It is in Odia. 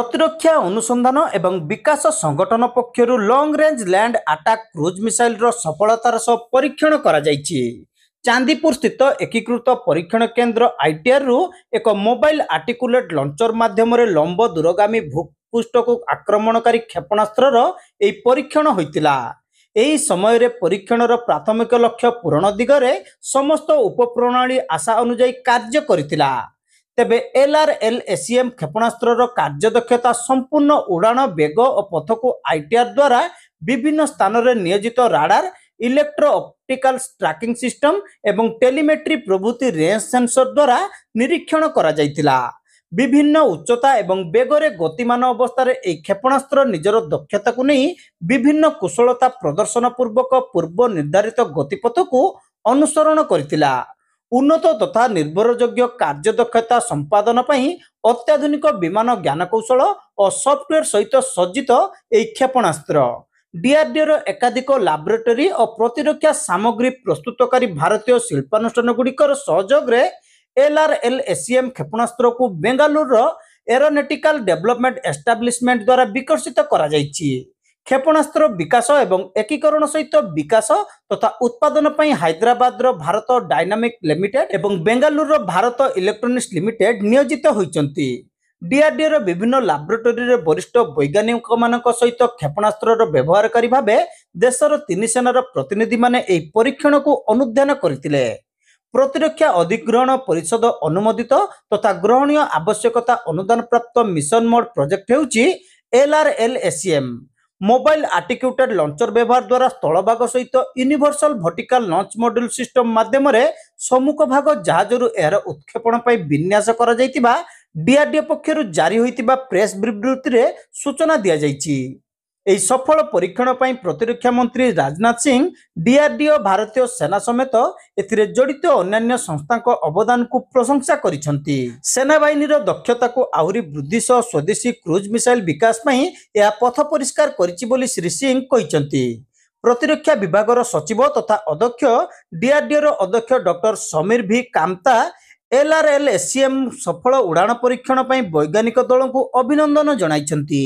ପ୍ରତିରକ୍ଷା ଅନୁସନ୍ଧାନ ଏବଂ ବିକାଶ ସଂଗଠନ ପକ୍ଷରୁ long range land attack cruise ମିସାଇଲର ସଫଳତାର ସହ ପରୀକ୍ଷଣ କରାଯାଇଛି। ଚାନ୍ଦିପୁର ସ୍ଥିତ ଏକୀକୃତ ପରୀକ୍ଷଣ କେନ୍ଦ୍ର ଆଇଟିଆରରୁ ଏକ ମୋବାଇଲ ଆର୍ଟିକୁଲେଟ୍ ଲଞ୍ଚର ମାଧ୍ୟମରେ ଲମ୍ବ ଦୂରଗାମୀ ଭୂପୃଷ୍ଠକୁ ଆକ୍ରମଣକାରୀ କ୍ଷେପଣାସ୍ତ୍ରର ଏହି ପରୀକ୍ଷଣ ହୋଇଥିଲା। ଏହି ସମୟରେ ପରୀକ୍ଷଣର ପ୍ରାଥମିକ ଲକ୍ଷ୍ୟ ପୂରଣ ଦିଗରେ ସମସ୍ତ ଉପପ୍ରଣାଳୀ ଆଶା ଅନୁଯାୟୀ କାର୍ଯ୍ୟ କରିଥିଲା। ତେବେ LRL-SEM କ୍ଷେପଣାସ୍ତ୍ରର କାର୍ଯ୍ୟଦକ୍ଷତା ସମ୍ପୂର୍ଣ୍ଣ ଉଡ଼ାଣ ବେଗ ଓ ପଥକୁ ଆଇଟିଆର ଦ୍ୱାରା ବିଭିନ୍ନ ସ୍ଥାନରେ ନିୟୋଜିତ radar, electro optical tracking system ଏବଂ ଟେଲିମେଟ୍ରି ପ୍ରଭୃତି ରେଞ୍ଜ ସେନ୍ସର ଦ୍ୱାରା ନିରୀକ୍ଷଣ କରାଯାଇଥିଲା। ବିଭିନ୍ନ ଉଚ୍ଚତା ଏବଂ ବେଗରେ ଗତିମାନ ଅବସ୍ଥାରେ ଏହି କ୍ଷେପଣାସ୍ତ୍ର ନିଜର ଦକ୍ଷତାକୁ ନେଇ ବିଭିନ୍ନ କୁଶଳତା ପ୍ରଦର୍ଶନ ପୂର୍ବକ ପୂର୍ବ ନିର୍ଦ୍ଧାରିତ ଗତିପଥକୁ ଅନୁସରଣ କରିଥିଲା। ଉନ୍ନତ ତଥା ନିର୍ଭରଯୋଗ୍ୟ କାର୍ଯ୍ୟଦକ୍ଷତା ସମ୍ପାଦନ ପାଇଁ ଅତ୍ୟାଧୁନିକ ବିମାନ ଜ୍ଞାନକୌଶଳ ଓ ସଫ୍ଟୱେର ସହିତ ସଜ୍ଜିତ ଏହି କ୍ଷେପଣାସ୍ତ୍ର ଡିଆରଡିଓର ଏକାଧିକ ଲାବୋରେଟୋରୀ ଓ ପ୍ରତିରକ୍ଷା ସାମଗ୍ରୀ ପ୍ରସ୍ତୁତକାରୀ ଭାରତୀୟ ଶିଳ୍ପାନୁଷ୍ଠାନଗୁଡ଼ିକର ସହଯୋଗରେ LRL-SEM କ୍ଷେପଣାସ୍ତ୍ରକୁ ବେଙ୍ଗାଲୁରୁର ଏରୋନଟିକାଲ ଡେଭଲପମେଣ୍ଟ ଏଷ୍ଟାବ୍ଲିଶମେଣ୍ଟ ଦ୍ୱାରା ବିକଶିତ କରାଯାଇଛି। କ୍ଷେପଣାସ୍ତ୍ର ବିକାଶ ଏବଂ ଏକୀକରଣ ସହିତ ବିକାଶ ତଥା ଉତ୍ପାଦନ ପାଇଁ ହାଇଦ୍ରାବାଦର ଭାରତ ଡାଇନାମିକ ଲିମିଟେଡ ଏବଂ ବେଙ୍ଗାଲୁରୁର ଭାରତ ଇଲେକ୍ଟ୍ରୋନିକ୍ସ ଲିମିଟେଡ ନିୟୋଜିତ ହୋଇଛନ୍ତି। ଡିଆରଡିଓର ବିଭିନ୍ନ ଲାବୋରେଟୋରୀରେ ବରିଷ୍ଠ ବୈଜ୍ଞାନିକମାନଙ୍କ ସହିତ କ୍ଷେପଣାସ୍ତ୍ରର ବ୍ୟବହାରକାରୀ ଭାବେ ଦେଶର ତିନି ସେନାର ପ୍ରତିନିଧିମାନେ ଏହି ପରୀକ୍ଷଣକୁ ଅନୁଧ୍ୟାନ କରିଥିଲେ। ପ୍ରତିରକ୍ଷା ଅଧିଗ୍ରହଣ ପରିଷଦ ଅନୁମୋଦିତ ତଥା ଗ୍ରହଣୀୟ ଆବଶ୍ୟକତା ଅନୁଦାନ ପ୍ରାପ୍ତ ମିଶନ ମୋଡ ପ୍ରୋଜେକ୍ଟ ହେଉଛି LRL-SEM। ମୋବାଇଲ ଆର୍ଟିକ୍ୟୁଟେଡ୍ ଲଞ୍ଚର ବ୍ୟବହାର ଦ୍ୱାରା ସ୍ଥଳଭାଗ ସହିତ universal vertical launch module system ମାଧ୍ୟମରେ ସମ୍ମୁଖ ଭାଗ ଜାହାଜରୁ ଏହାର ଉତ୍କ୍ଷେପଣ ପାଇଁ ବିନ୍ୟାସ କରାଯାଇଥିବା ଡିଆରଡିଓ ପକ୍ଷରୁ ଜାରି ହୋଇଥିବା ପ୍ରେସ୍ ବିବୃତ୍ତିରେ ସୂଚନା ଦିଆଯାଇଛି। ଏହି ସଫଳ ପରୀକ୍ଷଣ ପାଇଁ ପ୍ରତିରକ୍ଷା ମନ୍ତ୍ରୀ ରାଜନାଥ ସିଂ, ଡିଆରଡିଓ, ଭାରତୀୟ ସେନା ସମେତ ଏଥିରେ ଜଡ଼ିତ ଅନ୍ୟାନ୍ୟ ସଂସ୍ଥାଙ୍କ ଅବଦାନକୁ ପ୍ରଶଂସା କରିଛନ୍ତି। ସେନାବାହିନୀର ଦକ୍ଷତାକୁ ଆହୁରି ବୃଦ୍ଧି ସହ ସ୍ୱଦେଶୀ କ୍ରୁଜ୍ ମିସାଇଲ ବିକାଶ ପାଇଁ ଏହା ପଥ ପରିଷ୍କାର କରିଛି ବୋଲି ଶ୍ରୀ ସିଂ କହିଛନ୍ତି। ପ୍ରତିରକ୍ଷା ବିଭାଗର ସଚିବ ତଥା ଅଧ୍ୟକ୍ଷ ଡିଆରଡିଓର ଅଧ୍ୟକ୍ଷ ଡକ୍ଟର ସମୀର ଭି କାମତା LRL-SEM ସଫଳ ଉଡ଼ାଣ ପରୀକ୍ଷଣ ପାଇଁ ବୈଜ୍ଞାନିକ ଦଳଙ୍କୁ ଅଭିନନ୍ଦନ ଜଣାଇଛନ୍ତି।